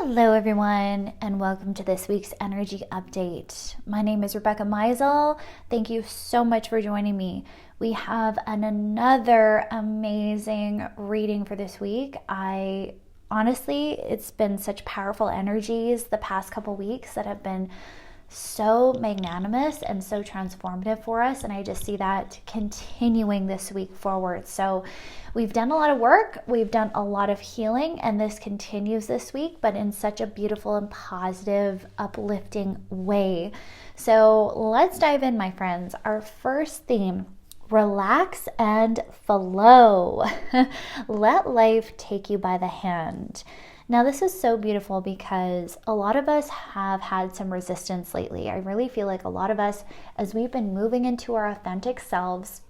Hello everyone, and welcome to this week's energy update. My name is Rebecca.meisl. Thank you so much for joining me. We have another amazing reading for this week. It's been such powerful energies the past couple weeks that have been so magnanimous and so transformative for us, and I just see that continuing this week forward. So we've done a lot of work, we've done a lot of healing, and this continues this week, but in such a beautiful and positive, uplifting way. So let's dive in, my friends. Our first theme: relax and flow. Let life take you by the hand. Now, this is so beautiful because a lot of us have had some resistance lately. I really feel like a lot of us, as we've been moving into our authentic selves,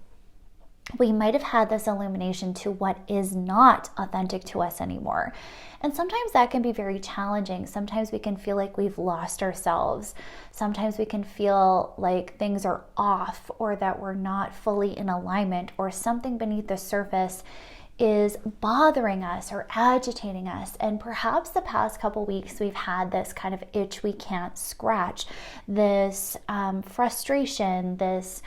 we might have had this illumination to what is not authentic to us anymore. And sometimes that can be very challenging. Sometimes we can feel like we've lost ourselves. Sometimes we can feel like things are off, or that we're not fully in alignment, or something beneath the surface is bothering us or agitating us. And perhaps the past couple weeks we've had this kind of itch we can't scratch, this frustration, this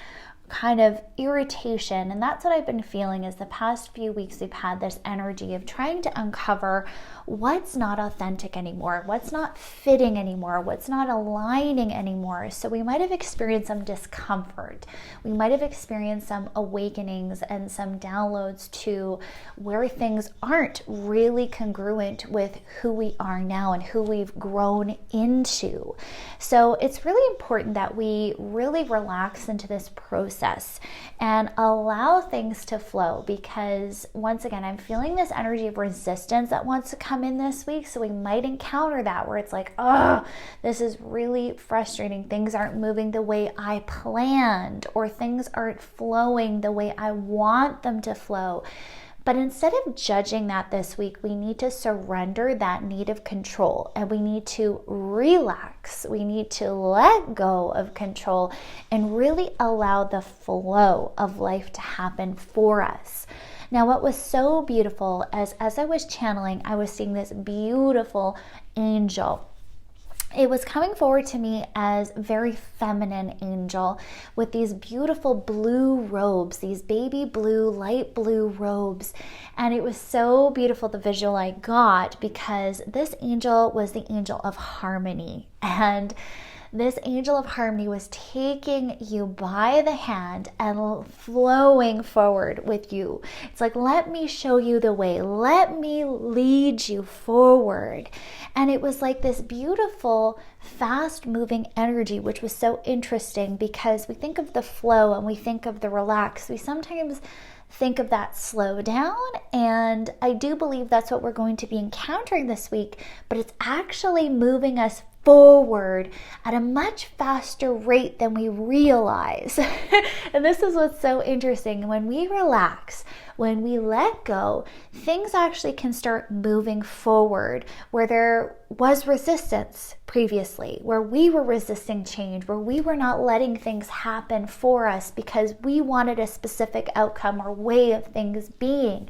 kind of irritation. And that's what I've been feeling is the past few weeks we've had this energy of trying to uncover what's not authentic anymore, what's not fitting anymore, what's not aligning anymore. So we might have experienced some discomfort. We might have experienced some awakenings and some downloads to where things aren't really congruent with who we are now and who we've grown into. So it's really important that we really relax into this process and allow things to flow, because once again, I'm feeling this energy of resistance that wants to come in this week. So we might encounter that where it's like, oh, this is really frustrating. Things aren't moving the way I planned, or things aren't flowing the way I want them to flow. But instead of judging that this week, we need to surrender that need of control, and we need to relax. We need to let go of control and really allow the flow of life to happen for us. Now, what was so beautiful as I was channeling, I was seeing this beautiful angel. It was coming forward to me as a very feminine angel with these beautiful blue robes, these baby blue, light blue robes. And it was so beautiful, the visual I got, because this angel was the angel of harmony. And this angel of harmony was taking you by the hand and flowing forward with you. It's like, let me show you the way. Let me lead you forward. And it was like this beautiful, fast-moving energy, which was so interesting because we think of the flow and we think of the relax. We sometimes think of that slow down, and I do believe that's what we're going to be encountering this week, but it's actually moving us forward at a much faster rate than we realize. And this is what's so interesting. When we relax, when we let go, things actually can start moving forward where there was resistance previously, where we were resisting change, where we were not letting things happen for us because we wanted a specific outcome or way of things being.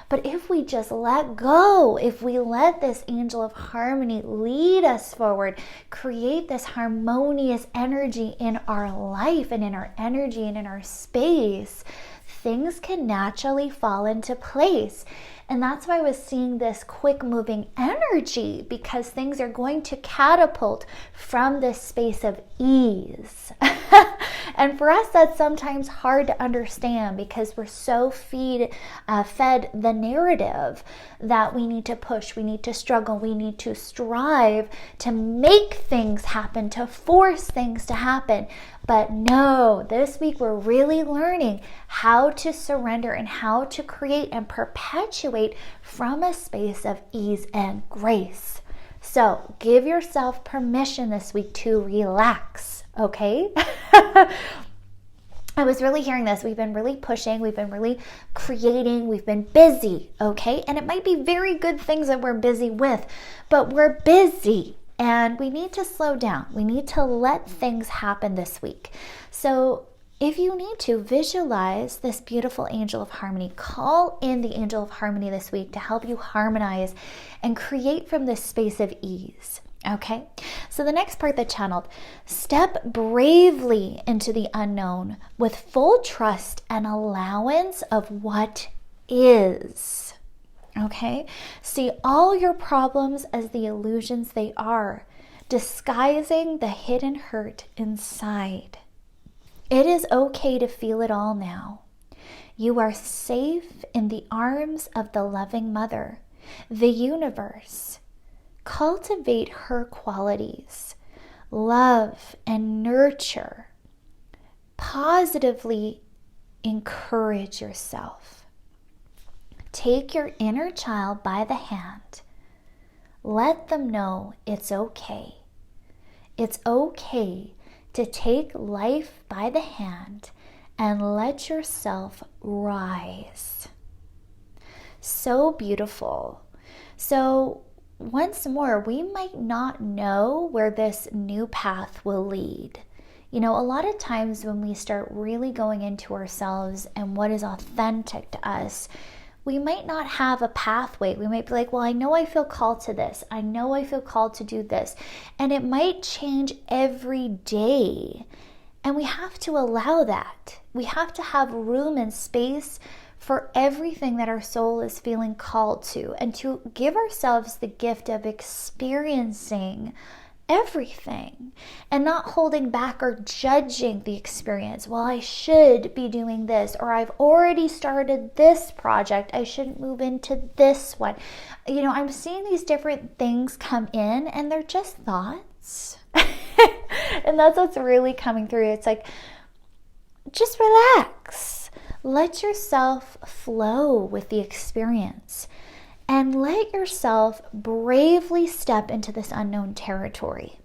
But if we just let go, if we let this angel of harmony lead us forward, create this harmonious energy in our life and in our energy and in our space, things can naturally fall into place. And that's why I was seeing this quick moving energy, because things are going to catapult from this space of ease. And for us, that's sometimes hard to understand because we're so fed the narrative that we need to push, we need to struggle, we need to strive to make things happen, to force things to happen. But no, this week we're really learning how to surrender and how to create and perpetuate from a space of ease and grace. So give yourself permission this week to relax, okay? I was really hearing this. We've been really pushing. We've been really creating. We've been busy, okay? And it might be very good things that we're busy with, but we're busy and we need to slow down. We need to let things happen this week. So if you need to, visualize this beautiful angel of harmony. Call in the angel of harmony this week to help you harmonize and create from this space of ease. Okay, so the next part that channeled, step bravely into the unknown with full trust and allowance of what is. Okay, see all your problems as the illusions they are, disguising the hidden hurt inside. It is okay to feel it all now. You are safe in the arms of the loving mother, the universe. Cultivate her qualities, love and nurture. Positively encourage yourself. Take your inner child by the hand. Let them know it's okay. It's okay to take life by the hand and let yourself rise. So beautiful. So once more, we might not know where this new path will lead. You know, a lot of times when we start really going into ourselves and what is authentic to us, we might not have a pathway. We might be like, well, I know I feel called to this. I know I feel called to do this. And it might change every day. And we have to allow that. We have to have room and space for everything that our soul is feeling called to, and to give ourselves the gift of experiencing everything and not holding back or judging the experience. Well, I should be doing this, or I've already started this project, I shouldn't move into this one. You know, I'm seeing these different things come in, and they're just thoughts. And that's what's really coming through. It's like, just relax. Let yourself flow with the experience. And let yourself bravely step into this unknown territory.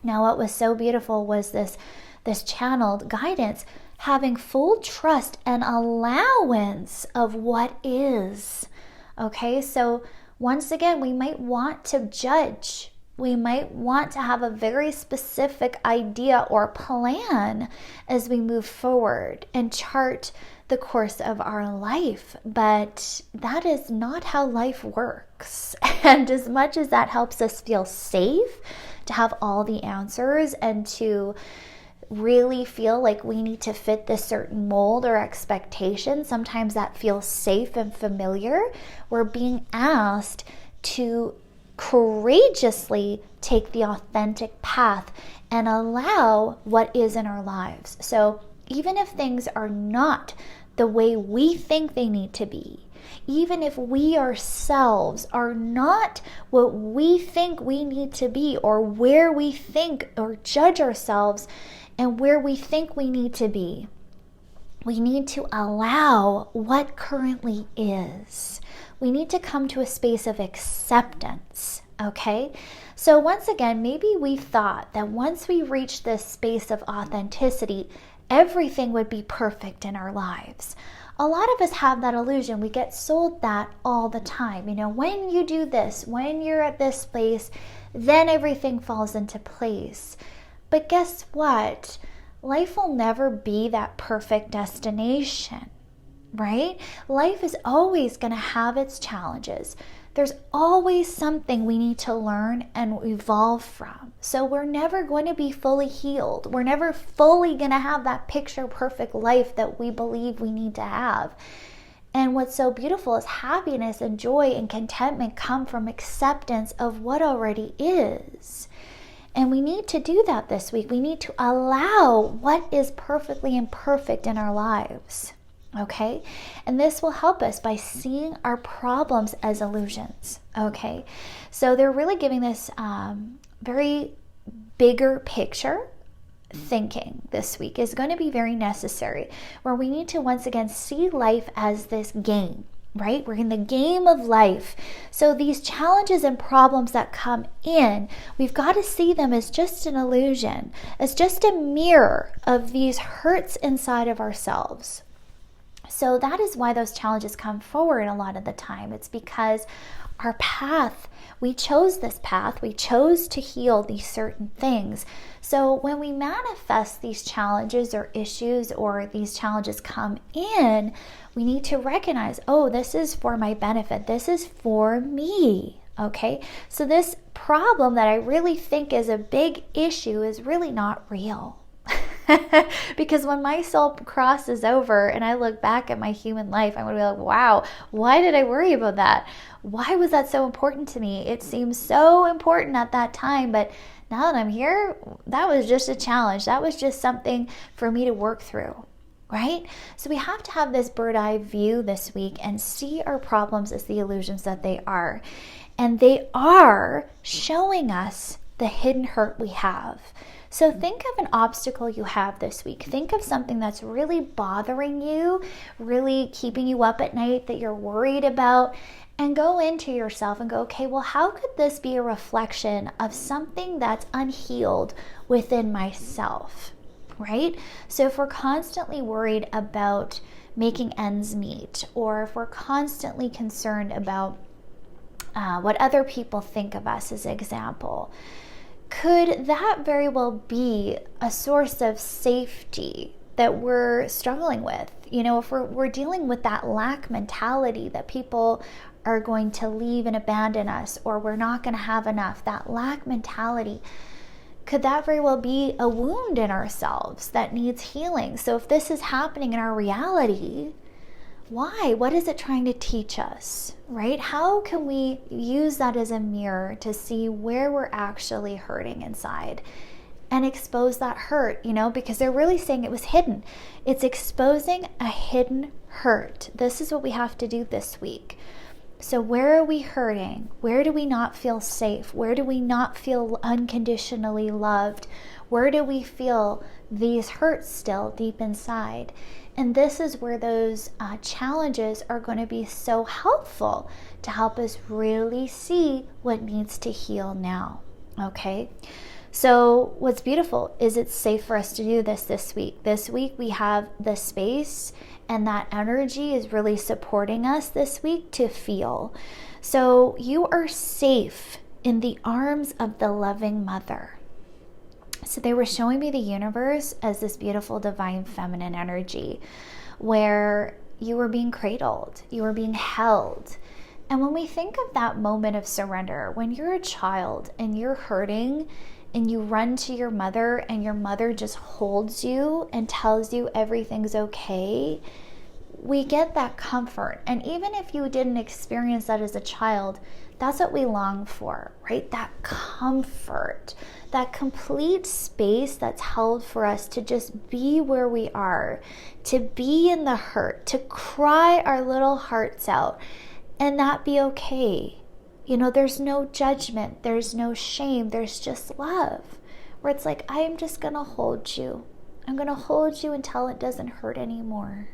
Now, what was so beautiful was this channeled guidance, having full trust and allowance of what is. Okay, so once again, we might want to judge. We might want to have a very specific idea or plan as we move forward and chart the course of our life, but that is not how life works. And as much as that helps us feel safe to have all the answers and to really feel like we need to fit this certain mold or expectation, sometimes that feels safe and familiar. We're being asked to courageously take the authentic path and allow what is in our lives. So even if things are not the way we think they need to be, even if we ourselves are not what we think we need to be, or where we think or judge ourselves and where we think we need to be, we need to allow what currently is. We need to come to a space of acceptance, okay? So once again, maybe we thought that once we reach this space of authenticity, everything would be perfect in our lives. A lot of us have that illusion. We get sold that all the time. You know, when you do this, when you're at this place, then everything falls into place. But guess what? Life will never be that perfect destination, right? Life is always going to have its challenges. There's always something we need to learn and evolve from. So we're never going to be fully healed. We're never fully going to have that picture perfect life that we believe we need to have. And what's so beautiful is happiness and joy and contentment come from acceptance of what already is. And we need to do that this week. We need to allow what is perfectly imperfect in our lives. Okay, and this will help us by seeing our problems as illusions. Okay, so they're really giving this very bigger picture thinking this week is going to be very necessary, where we need to once again see life as this game, right? We're in the game of life. So these challenges and problems that come in, we've got to see them as just an illusion, as just a mirror of these hurts inside of ourselves. So that is why those challenges come forward a lot of the time. It's because our path. We chose this path. We chose to heal these certain things. So when we manifest these challenges or issues, or these challenges come in, we need to recognize, oh, this is for my benefit. This is for me. Okay? So this problem that I really think is a big issue is really not real. Because when my soul crosses over and I look back at my human life, I'm going to be like, wow, why did I worry about that? Why was that so important to me? It seems so important at that time, but now that I'm here, that was just a challenge. That was just something for me to work through, right? So we have to have this bird's eye view this week and see our problems as the illusions that they are. And they are showing us the hidden hurt we have. So think of an obstacle you have this week. Think of something that's really bothering you, really keeping you up at night, that you're worried about, and go into yourself and go, okay, well, how could this be a reflection of something that's unhealed within myself, right? So if we're constantly worried about making ends meet, or if we're constantly concerned about what other people think of us, as an example, could that very well be a source of safety that we're struggling with? You know, if we're dealing with that lack mentality, that people are going to leave and abandon us, or we're not going to have enough, that lack mentality, could that very well be a wound in ourselves that needs healing? So if this is happening in our reality, why? What is it trying to teach us, right? How can we use that as a mirror to see where we're actually hurting inside and expose that hurt, you know, because they're really saying it was hidden. It's exposing a hidden hurt. This is what we have to do this week. So where are we hurting? Where do we not feel safe? Where do we not feel unconditionally loved? Where do we feel these hurts still deep inside? And this is where those challenges are going to be so helpful to help us really see what needs to heal now. Okay? So what's beautiful is it's safe for us to do this week. This week we have the space, and that energy is really supporting us this week to feel. So you are safe in the arms of the loving mother. So they were showing me the universe as this beautiful divine feminine energy where you were being cradled, you were being held. And when we think of that moment of surrender, when you're a child and you're hurting and you run to your mother and your mother just holds you and tells you everything's okay, we get that comfort. And even if you didn't experience that as a child, that's what we long for, right? That comfort, that complete space that's held for us to just be where we are, to be in the hurt, to cry our little hearts out and that be okay. You know, there's no judgment, there's no shame, there's just love, where it's like, I am just gonna hold you. I'm gonna hold you until it doesn't hurt anymore.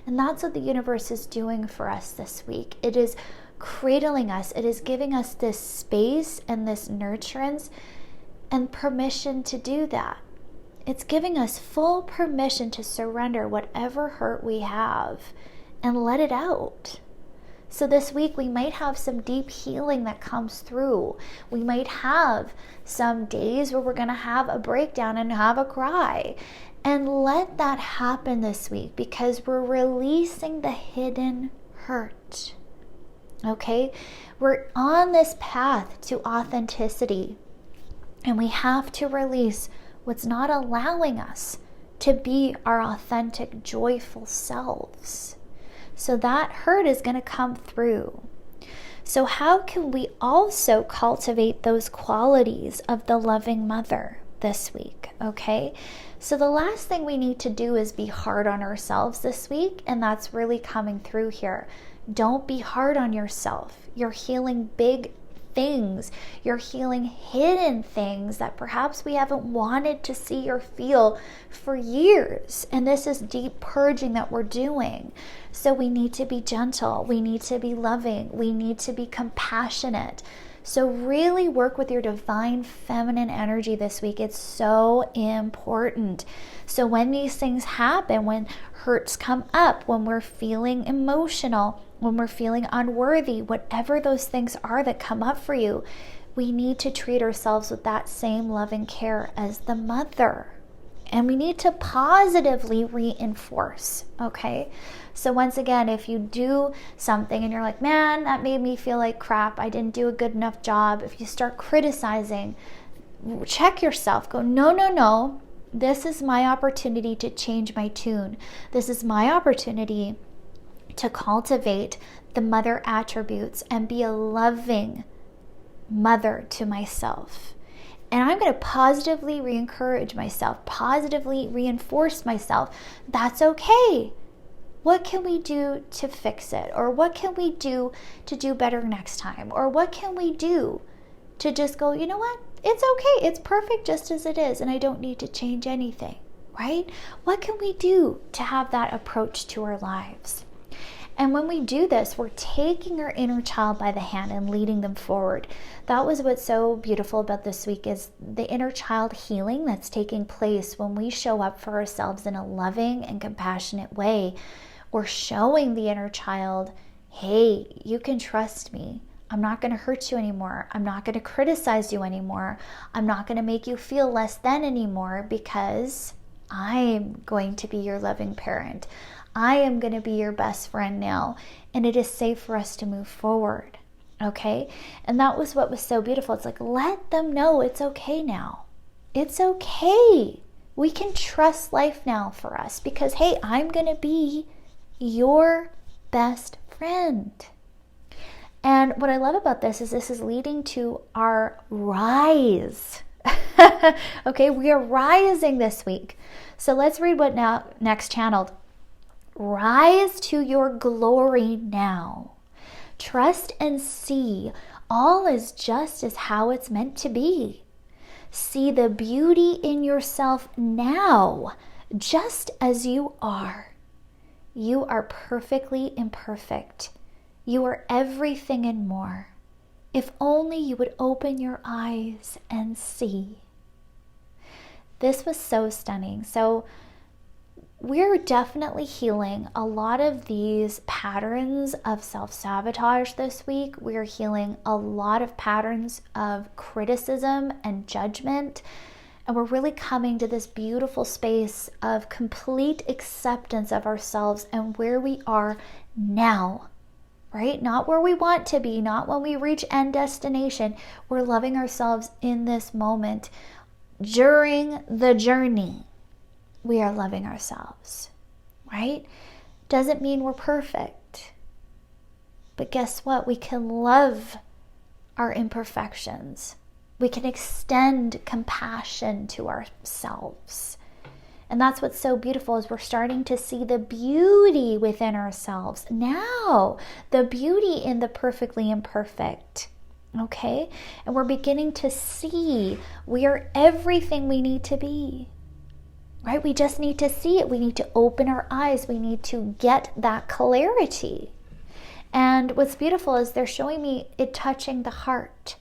And that's what the universe is doing for us this week. It is cradling us. It is giving us this space and this nurturance and permission to do that. It's giving us full permission to surrender whatever hurt we have and let it out. So this week we might have some deep healing that comes through. We might have some days where we're going to have a breakdown and have a cry. And let that happen this week, because we're releasing the hidden hurt. Okay? We're on this path to authenticity, and we have to release what's not allowing us to be our authentic, joyful selves. So that hurt is going to come through. So how can we also cultivate those qualities of the loving mother this week? Okay? So the last thing we need to do is be hard on ourselves this week, and that's really coming through here. Don't be hard on yourself. You're healing big things. You're healing hidden things that perhaps we haven't wanted to see or feel for years. And this is deep purging that we're doing. So we need to be gentle. We need to be loving. We need to be compassionate. So really work with your divine feminine energy this week. It's so important. So when these things happen, when hurts come up, when we're feeling emotional, when we're feeling unworthy, whatever those things are that come up for you, we need to treat ourselves with that same love and care as the mother. And we need to positively reinforce, okay? So once again, if you do something and you're like, man, that made me feel like crap, I didn't do a good enough job. If you start criticizing, check yourself. Go, no. This is my opportunity to change my tune. This is my opportunity to cultivate the mother attributes and be a loving mother to myself. And I'm going to positively re-encourage myself, positively reinforce myself. That's okay. What can we do to fix it? Or what can we do to do better next time? Or what can we do to just go, you know what? It's okay. It's perfect just as it is. And I don't need to change anything, right? What can we do to have that approach to our lives? And when we do this, we're taking our inner child by the hand and leading them forward. That was what's so beautiful about this week, is the inner child healing that's taking place when we show up for ourselves in a loving and compassionate way. We're showing the inner child, hey, you can trust me. I'm not going to hurt you anymore. I'm not going to criticize you anymore. I'm not going to make you feel less than anymore, because I'm going to be your loving parent. I am going to be your best friend now, and it is safe for us to move forward, okay? And that was what was so beautiful. It's like, let them know it's okay now. It's okay. We can trust life now for us because, hey, I'm going to be your best friend. And what I love about this is leading to our rise. Okay, we are rising this week. So let's read what next channeled. Rise to your glory now. Trust and see all is just as how it's meant to be. See the beauty in yourself now, just as you are. You are perfectly imperfect. You are everything and more. If only you would open your eyes and see. This was so stunning. So we're definitely healing a lot of these patterns of self-sabotage this week. We're healing a lot of patterns of criticism and judgment. And we're really coming to this beautiful space of complete acceptance of ourselves and where we are now, right? Not where we want to be, not when we reach end destination. We're loving ourselves in this moment. During the journey, we are loving ourselves, right? Doesn't mean we're perfect. But guess what? We can love our imperfections. We can extend compassion to ourselves. And that's what's so beautiful, is we're starting to see the beauty within ourselves now, the beauty in the perfectly imperfect. Okay? And we're beginning to see we are everything we need to be. Right? We just need to see it. We need to open our eyes. We need to get that clarity. And what's beautiful is they're showing me it touching the heart.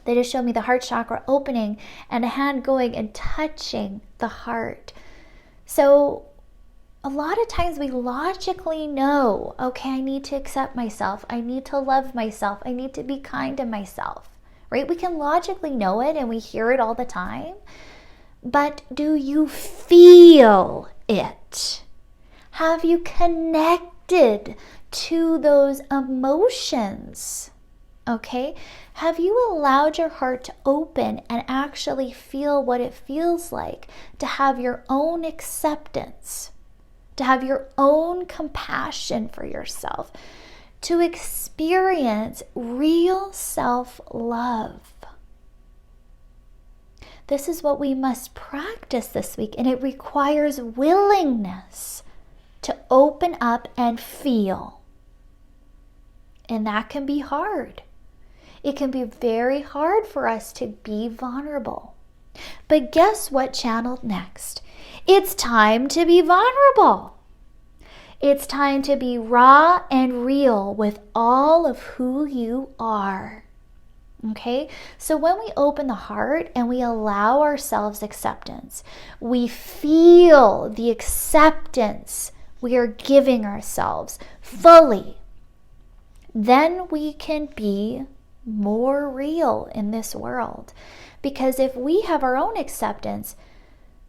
They just showed me the heart chakra opening and a hand going and touching the heart. So a lot of times we logically know, okay, I need to accept myself. I need to love myself. I need to be kind to myself, right? We can logically know it and we hear it all the time. But do you feel it? Have you connected to those emotions? Okay? Have you allowed your heart to open and actually feel what it feels like to have your own acceptance, to have your own compassion for yourself, to experience real self-love? This is what we must practice this week, and it requires willingness to open up and feel. And that can be hard. It can be very hard for us to be vulnerable. But guess what channeled next? It's time to be vulnerable. It's time to be raw and real with all of who you are. Okay, so when we open the heart and we allow ourselves acceptance, we feel the acceptance we are giving ourselves fully, then we can be more real in this world. Because if we have our own acceptance,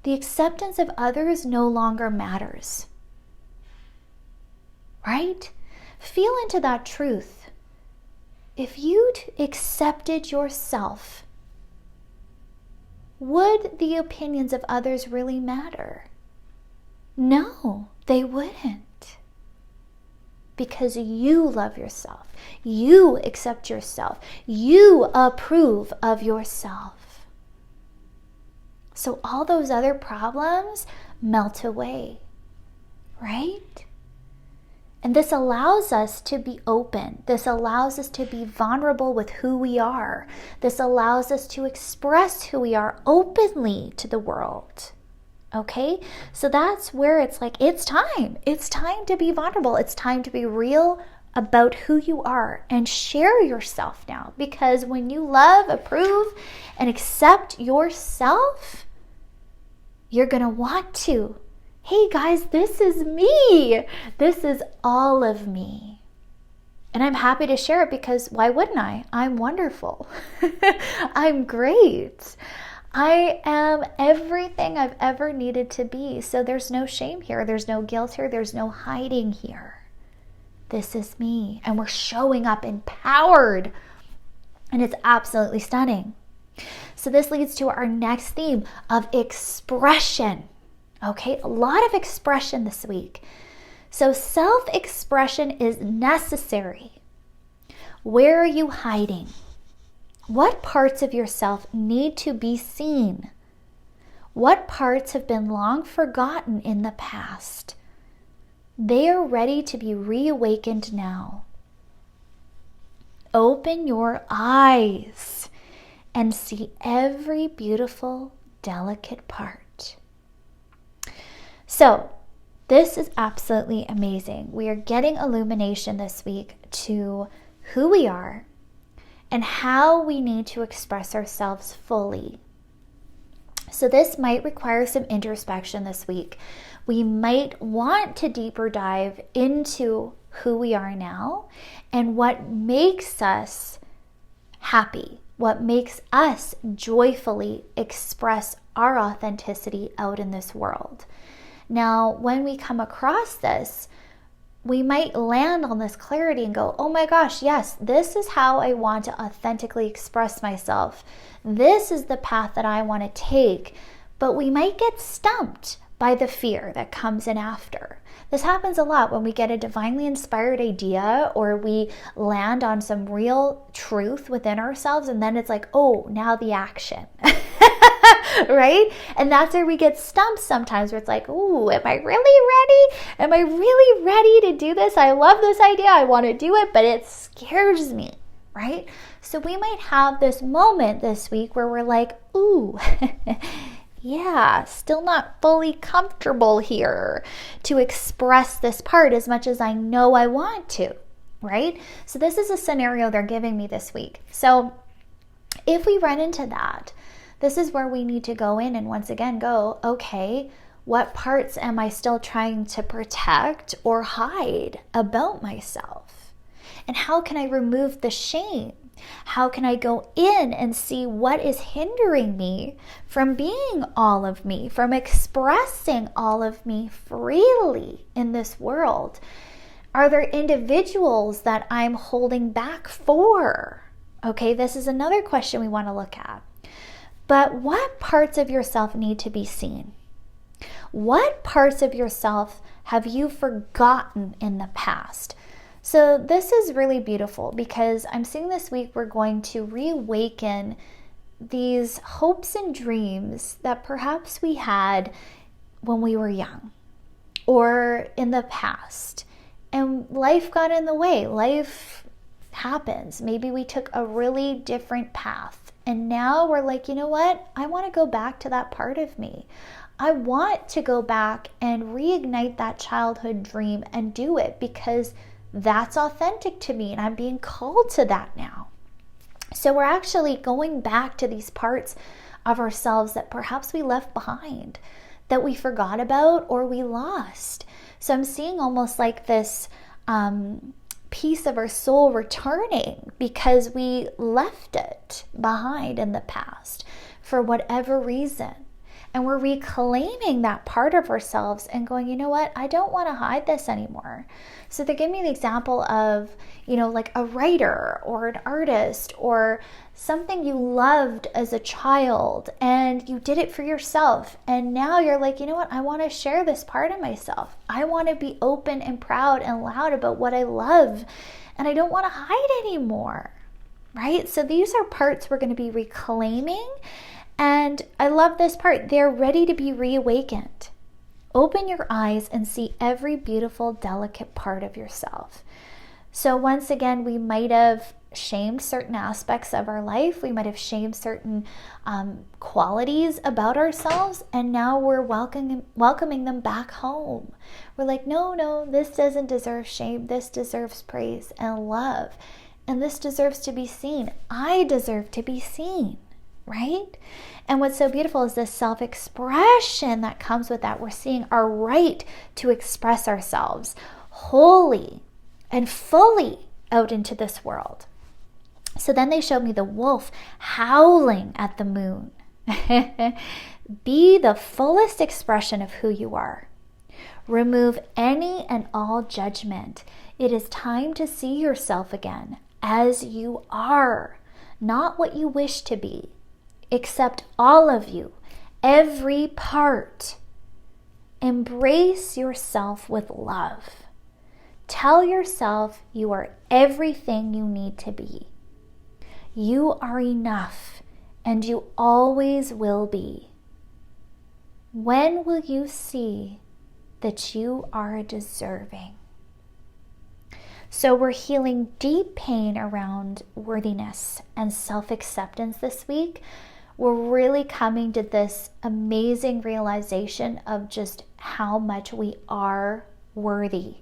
the acceptance of others no longer matters. Right? Feel into that truth. If you'd accepted yourself, would the opinions of others really matter? No, they wouldn't. Because you love yourself. You accept yourself. You approve of yourself. So all those other problems melt away, right? And this allows us to be open. This allows us to be vulnerable with who we are. This allows us to express who we are openly to the world. Okay? So that's where it's like, it's time. It's time to be vulnerable. It's time to be real about who you are and share yourself now. Because when you love, approve, and accept yourself, you're going to want to. Hey guys, this is me. This is all of me. And I'm happy to share it because why wouldn't I? I'm wonderful. I'm great. I am everything I've ever needed to be. So there's no shame here. There's no guilt here. There's no hiding here. This is me. And we're showing up empowered. And it's absolutely stunning. So this leads to our next theme of expression. Okay, a lot of expression this week. So self-expression is necessary. Where are you hiding? What parts of yourself need to be seen? What parts have been long forgotten in the past? They are ready to be reawakened now. Open your eyes and see every beautiful, delicate part. So, this is absolutely amazing. We are getting illumination this week to who we are and how we need to express ourselves fully. So this might require some introspection this week. We might want to deeper dive into who we are now and what makes us happy, what makes us joyfully express our authenticity out in this world. Now, when we come across this, we might land on this clarity and go, oh my gosh, yes, this is how I want to authentically express myself. This is the path that I want to take. But we might get stumped by the fear that comes in after. This happens a lot when we get a divinely inspired idea or we land on some real truth within ourselves, and then it's like, oh, now the action. Right? And that's where we get stumped sometimes, where it's like, ooh, am I really ready? Am I really ready to do this? I love this idea. I want to do it, but it scares me, right? So we might have this moment this week where we're like, ooh, yeah, still not fully comfortable here to express this part as much as I know I want to, right? So this is a scenario they're giving me this week. So if we run into that, this is where we need to go in and once again go, okay, what parts am I still trying to protect or hide about myself? And how can I remove the shame? How can I go in and see what is hindering me from being all of me, from expressing all of me freely in this world? Are there individuals that I'm holding back for? Okay, this is another question we want to look at. But what parts of yourself need to be seen? What parts of yourself have you forgotten in the past? So this is really beautiful because I'm seeing this week we're going to reawaken these hopes and dreams that perhaps we had when we were young or in the past. And life got in the way. Life happens. Maybe we took a really different path. And now we're like, you know what? I want to go back to that part of me. I want to go back and reignite that childhood dream and do it because that's authentic to me and I'm being called to that now. So we're actually going back to these parts of ourselves that perhaps we left behind, that we forgot about or we lost. So I'm seeing almost like this piece of our soul returning because we left it behind in the past for whatever reason. And we're reclaiming that part of ourselves and going, you know what? I don't want to hide this anymore. So they give me the example of, like a writer or an artist or something you loved as a child and you did it for yourself. And now you're like, you know what? I want to share this part of myself. I want to be open and proud and loud about what I love. And I don't want to hide anymore, right? So these are parts we're going to be reclaiming. And I love this part. They're ready to be reawakened. Open your eyes and see every beautiful, delicate part of yourself. So once again, we might have shamed certain aspects of our life. We might have shamed certain qualities about ourselves. And now we're welcoming them back home. We're like, no, this doesn't deserve shame. This deserves praise and love. And this deserves to be seen. I deserve to be seen. Right? And what's so beautiful is this self-expression that comes with that. We're seeing our right to express ourselves wholly and fully out into this world. So then they showed me the wolf howling at the moon. Be the fullest expression of who you are. Remove any and all judgment. It is time to see yourself again as you are, not what you wish to be. Accept all of you, every part. Embrace yourself with love. Tell yourself you are everything you need to be. You are enough, and you always will be. When will you see that you are deserving? So we're healing deep pain around worthiness and self-acceptance this week. We're really coming to this amazing realization of just how much we are worthy,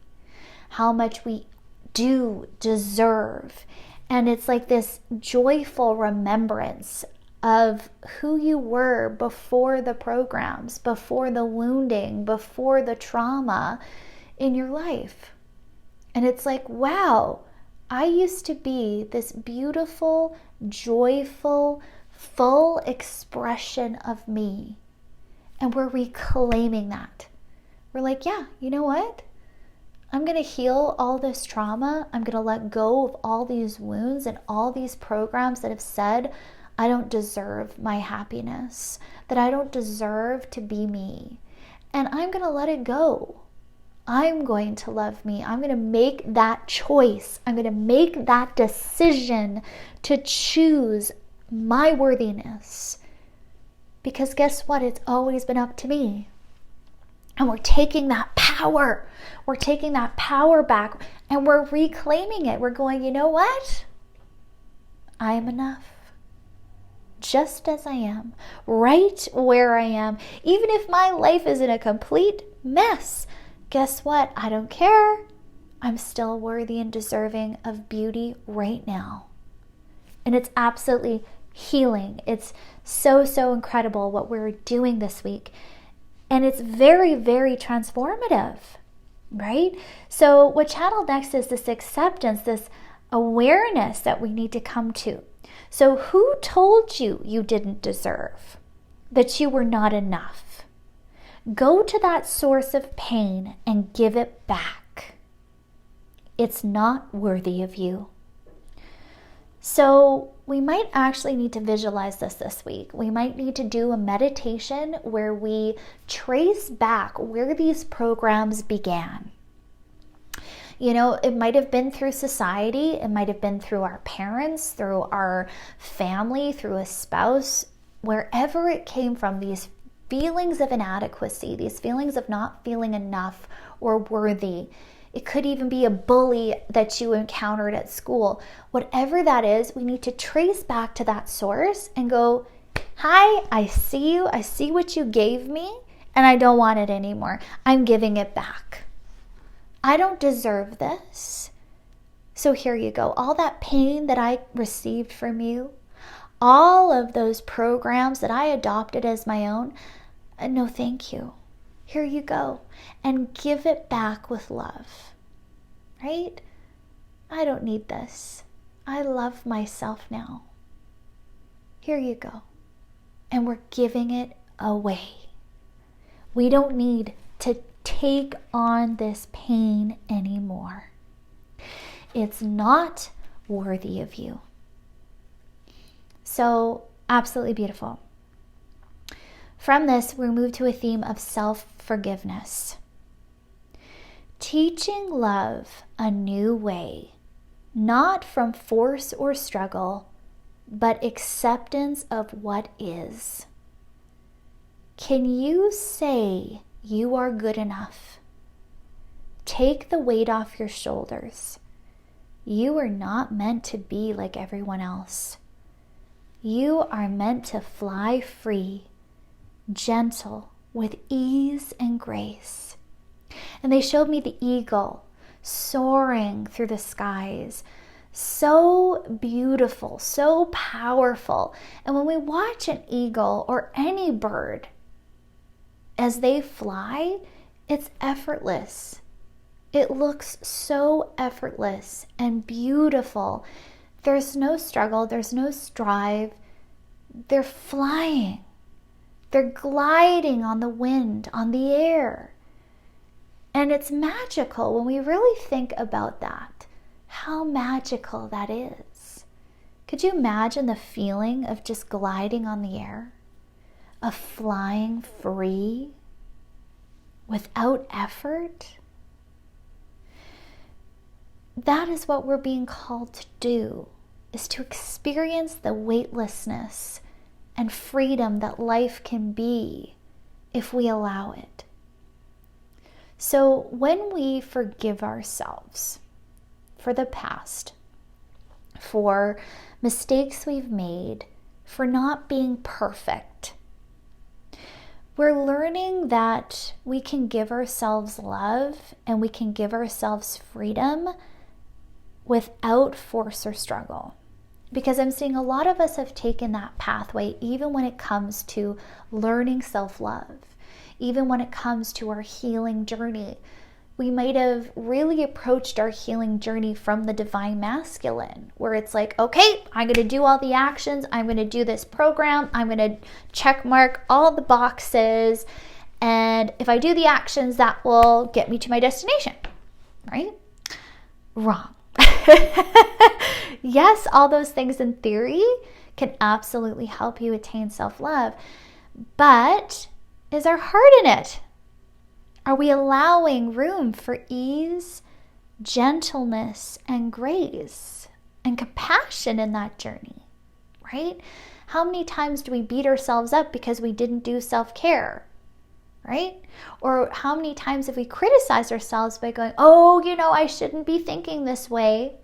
how much we do deserve. And it's like this joyful remembrance of who you were before the programs, before the wounding, before the trauma in your life. And it's like, wow, I used to be this beautiful, joyful, full expression of me. And we're reclaiming that. We're like, yeah, you know what? I'm going to heal all this trauma. I'm going to let go of all these wounds and all these programs that have said I don't deserve my happiness, that I don't deserve to be me. And I'm going to let it go. I'm going to love me. I'm going to make that choice. I'm going to make that decision to choose my worthiness. Because guess what? It's always been up to me. And we're taking that power. We're taking that power back and we're reclaiming it. We're going, you know what? I am enough. Just as I am. Right where I am. Even if my life is in a complete mess. Guess what? I don't care. I'm still worthy and deserving of beauty right now. And it's absolutely healing. It's so incredible what we're doing this week. And it's very, very transformative, right? So what channeled next is this acceptance, this awareness that we need to come to. So who told you you didn't deserve, that you were not enough? Go to that source of pain and give it back. It's not worthy of you. So we might actually need to visualize this week. We might need to do a meditation where we trace back where these programs began. You know, it might have been through society. It might have been through our parents, through our family, through a spouse, wherever it came from, these feelings of inadequacy, these feelings of not feeling enough or worthy. It could even be a bully that you encountered at school. Whatever that is, we need to trace back to that source and go, hi, I see you. I see what you gave me and I don't want it anymore. I'm giving it back. I don't deserve this. So here you go. All that pain that I received from you, all of those programs that I adopted as my own, no thank you. Here you go. And give it back with love, right? I don't need this. I love myself now. Here you go. And we're giving it away. We don't need to take on this pain anymore. It's not worthy of you. So, absolutely beautiful. From this, we move to a theme of self-forgiveness. Teaching love a new way, not from force or struggle, but acceptance of what is. Can you say you are good enough? Take the weight off your shoulders. You are not meant to be like everyone else. You are meant to fly free, gentle, with ease and grace. And they showed me the eagle soaring through the skies. So beautiful, so powerful. And when we watch an eagle or any bird as they fly, it's effortless. It looks so effortless and beautiful. There's no struggle, there's no strive. They're flying. They're gliding on the wind, on the air. And it's magical when we really think about that. How magical that is. Could you imagine the feeling of just gliding on the air? Of flying free without effort? That is what we're being called to do, is to experience the weightlessness and freedom that life can be if we allow it. So when we forgive ourselves for the past, for mistakes we've made, for not being perfect, we're learning that we can give ourselves love and we can give ourselves freedom without force or struggle. Because I'm seeing a lot of us have taken that pathway even when it comes to learning self-love, even when it comes to our healing journey. We might have really approached our healing journey from the divine masculine, where it's like, okay, I'm going to do all the actions. I'm going to do this program. I'm going to check mark all the boxes. And if I do the actions, that will get me to my destination, right? Wrong. Yes, all those things in theory can absolutely help you attain self-love. But is our heart in it? Are we allowing room for ease, gentleness, and grace and compassion in that journey, right? How many times do we beat ourselves up because we didn't do self-care, right? Or how many times have we criticized ourselves by going, oh, I shouldn't be thinking this way.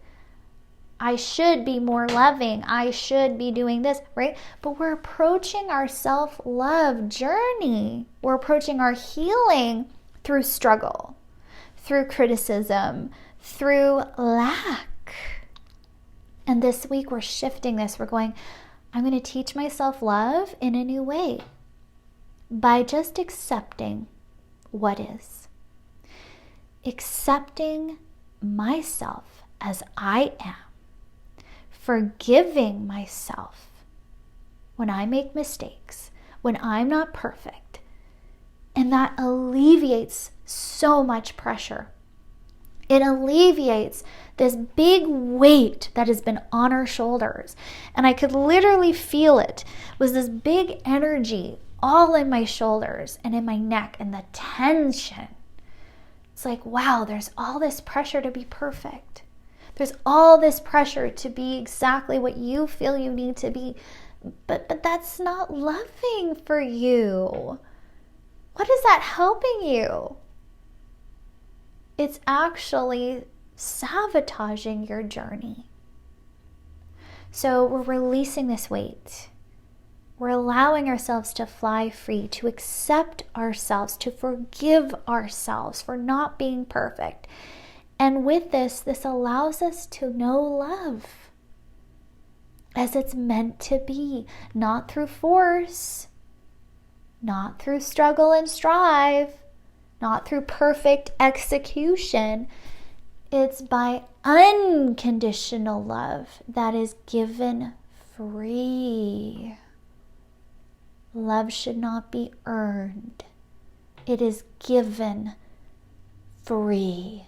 I should be more loving. I should be doing this, right? But we're approaching our self-love journey. We're approaching our healing through struggle, through criticism, through lack. And this week we're shifting this. We're going, I'm going to teach myself love in a new way by just accepting what is. Accepting myself as I am. Forgiving myself when I make mistakes, when I'm not perfect. And that alleviates so much pressure. It alleviates this big weight that has been on our shoulders. And I could literally feel it. It was this big energy all in my shoulders and in my neck, and the tension. It's like, wow, there's all this pressure to be perfect. There's all this pressure to be exactly what you feel you need to be. But that's not loving for you. What is that helping you? It's actually sabotaging your journey. So we're releasing this weight. We're allowing ourselves to fly free, to accept ourselves, to forgive ourselves for not being perfect. And with this allows us to know love as it's meant to be, not through force, not through struggle and strive, not through perfect execution. It's by unconditional love that is given free. Love should not be earned. It is given free.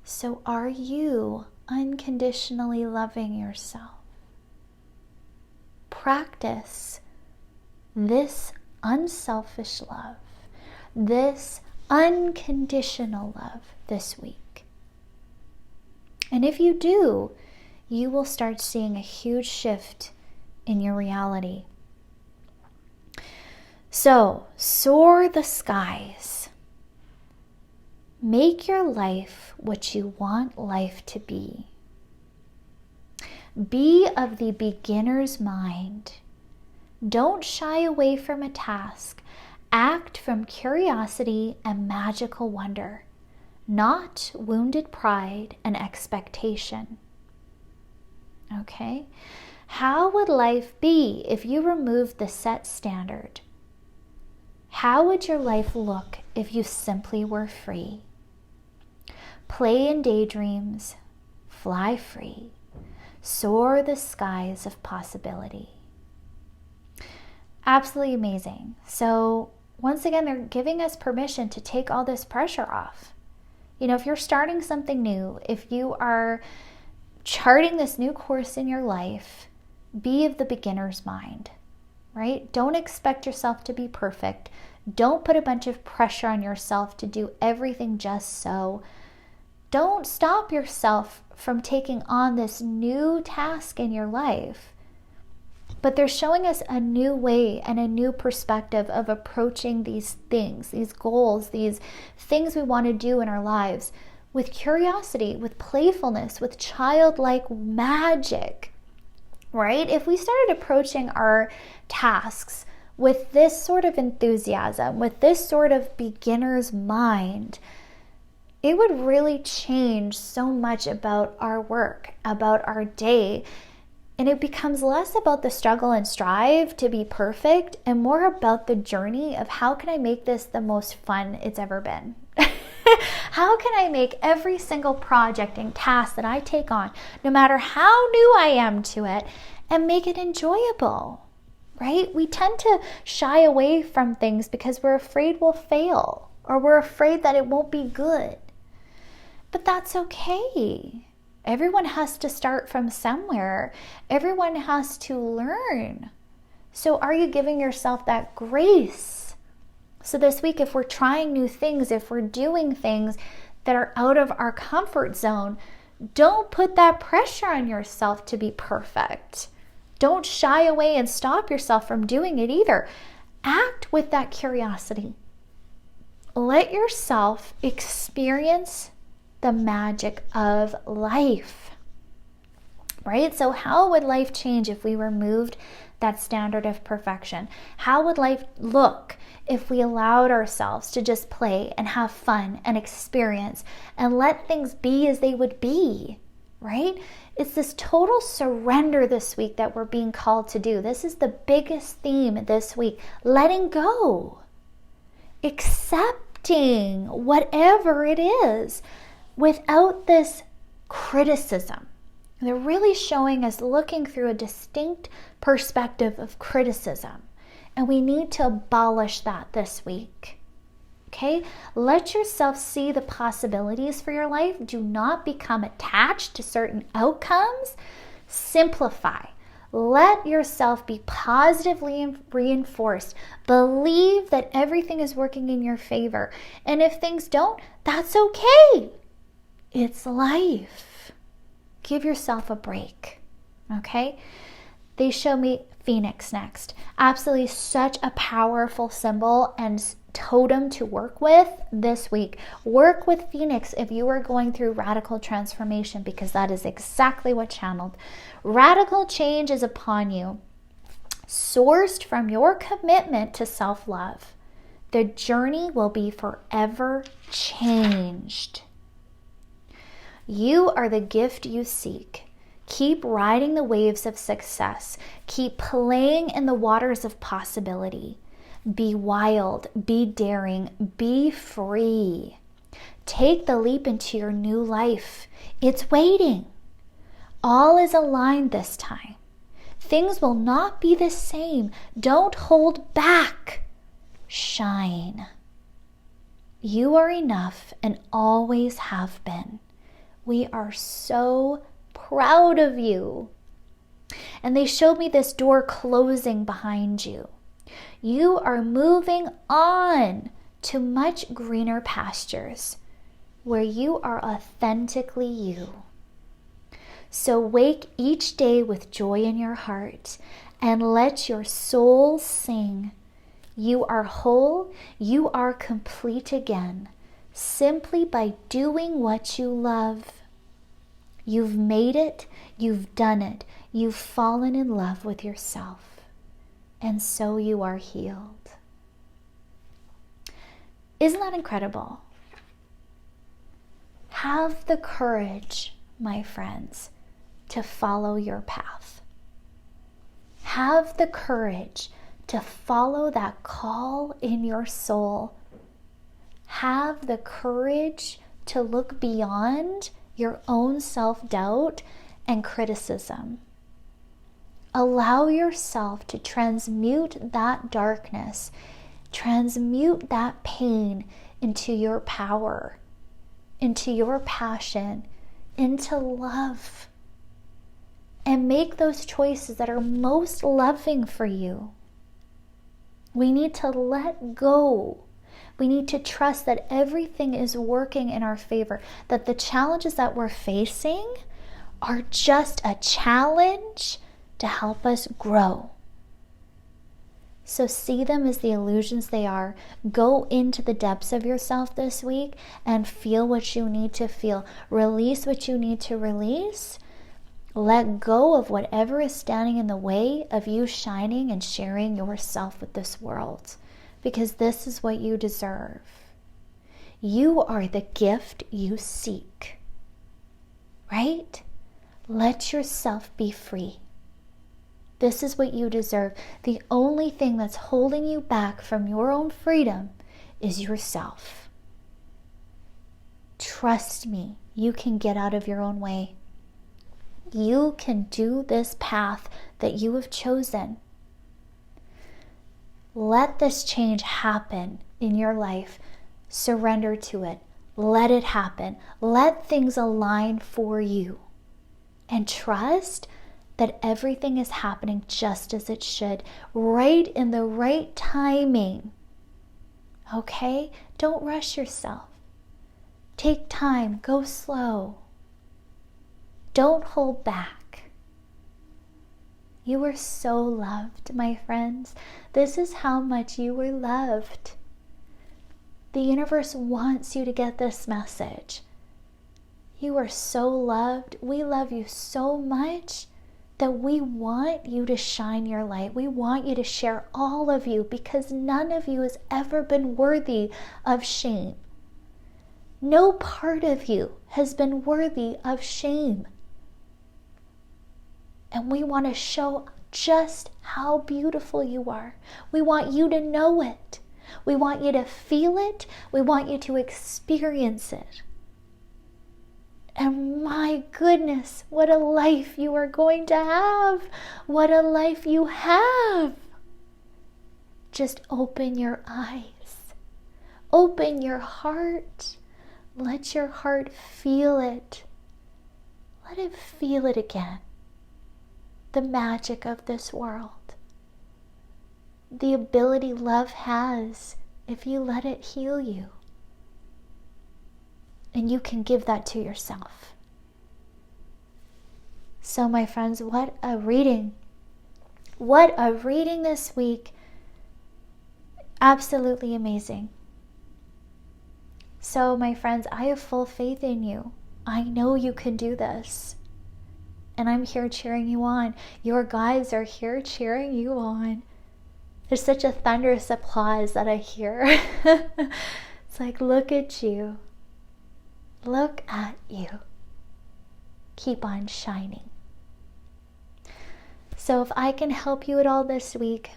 So are you unconditionally loving yourself? Practice this unselfish love, this unconditional love this week. And if you do, you will start seeing a huge shift in your reality. So, soar the skies. Make your life what you want life to be. Be of the beginner's mind. Don't shy away from a task. Act from curiosity and magical wonder, not wounded pride and expectation. Okay? How would life be if you removed the set standard? How would your life look if you simply were free? Play in daydreams, fly free, soar the skies of possibility. Absolutely amazing. So once again, they're giving us permission to take all this pressure off. If you're starting something new, if you are charting this new course in your life, be of the beginner's mind, right? Don't expect yourself to be perfect. Don't put a bunch of pressure on yourself to do everything just so. Don't stop yourself from taking on this new task in your life. But they're showing us a new way and a new perspective of approaching these things, these goals, these things we want to do in our lives with curiosity, with playfulness, with childlike magic, right? If we started approaching our tasks with this sort of enthusiasm, with this sort of beginner's mind, it would really change so much about our work, about our day. And it becomes less about the struggle and strive to be perfect and more about the journey of how can I make this the most fun it's ever been? How can I make every single project and task that I take on, no matter how new I am to it, and make it enjoyable, right? We tend to shy away from things because we're afraid we'll fail or we're afraid that it won't be good. But that's okay. Everyone has to start from somewhere. Everyone has to learn. So are you giving yourself that grace? So this week, if we're trying new things, if we're doing things that are out of our comfort zone, don't put that pressure on yourself to be perfect. Don't shy away and stop yourself from doing it either. Act with that curiosity. Let yourself experience the magic of life, right? So how would life change if we removed that standard of perfection? How would life look if we allowed ourselves to just play and have fun and experience and let things be as they would be, right? It's this total surrender this week that we're being called to do. This is the biggest theme this week. Letting go. Accepting whatever it is without this criticism. They're really showing us looking through a distinct perspective of criticism. And we need to abolish that this week. Okay? Let yourself see the possibilities for your life. Do not become attached to certain outcomes. Simplify. Let yourself be positively reinforced. Believe that everything is working in your favor. And if things don't, that's okay. It's life. Give yourself a break. Okay? They show me Phoenix next. Absolutely such a powerful symbol and totem to work with this week. Work with Phoenix if you are going through radical transformation, because that is exactly what channeled. Radical change is upon you, sourced from your commitment to self-love. The journey will be forever changed. You are the gift you seek. Keep riding the waves of success. Keep playing in the waters of possibility. Be wild, be daring, be free. Take the leap into your new life. It's waiting. All is aligned this time. Things will not be the same. Don't hold back. Shine. You are enough and always have been. We are so proud of you. And they showed me this door closing behind you. You are moving on to much greener pastures where you are authentically you. So wake each day with joy in your heart and let your soul sing. You are whole, you are complete again, simply by doing what you love. You've made it, you've done it, you've fallen in love with yourself, and so you are healed. Isn't that incredible? Have the courage, my friends, to follow your path. Have the courage to follow that call in your soul. Have the courage to look beyond your own self-doubt and criticism. Allow yourself to transmute that darkness, transmute that pain into your power, into your passion, into love. And make those choices that are most loving for you. We need to let go. We need to trust that everything is working in our favor, that the challenges that we're facing are just a challenge to help us grow. So see them as the illusions they are. Go into the depths of yourself this week and feel what you need to feel. Release what you need to release. Let go of whatever is standing in the way of you shining and sharing yourself with this world, because this is what you deserve. You are the gift you seek, right? Let yourself be free. This is what you deserve. The only thing that's holding you back from your own freedom is yourself. Trust me, you can get out of your own way. You can do this path that you have chosen. Let this change happen in your life. Surrender to it. Let it happen. Let things align for you. And trust that everything is happening just as it should, right in the right timing. Okay? Don't rush yourself. Take time. Go slow. Don't hold back. You are so loved, my friends. This is how much you were loved. The universe wants you to get this message. You are so loved. We love you so much that we want you to shine your light. We want you to share all of you, because none of you has ever been worthy of shame. No part of you has been worthy of shame. And we want to show just how beautiful you are. We want you to know it. We want you to feel it. We want you to experience it. And my goodness, what a life you are going to have. What a life you have. Just open your eyes. Open your heart. Let your heart feel it. Let it feel it again. The magic of this world. The ability love has if you let it heal you. And you can give that to yourself. So my friends, what a reading. What a reading this week. Absolutely amazing. So my friends, I have full faith in you. I know you can do this. And I'm here cheering you on. Your guides are here cheering you on. There's such a thunderous applause that I hear. It's like, look at you. Look at you. Keep on shining. So if I can help you at all this week,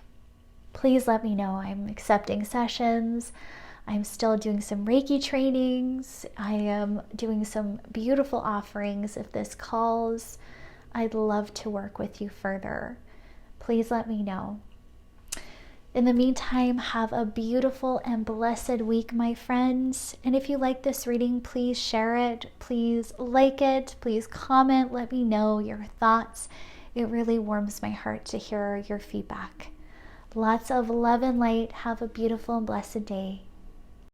please let me know. I'm accepting sessions. I'm still doing some Reiki trainings. I am doing some beautiful offerings. If this calls, I'd love to work with you further. Please let me know. In the meantime, have a beautiful and blessed week, my friends. And if you like this reading, please share it. Please like it. Please comment. Let me know your thoughts. It really warms my heart to hear your feedback. Lots of love and light. Have a beautiful and blessed day.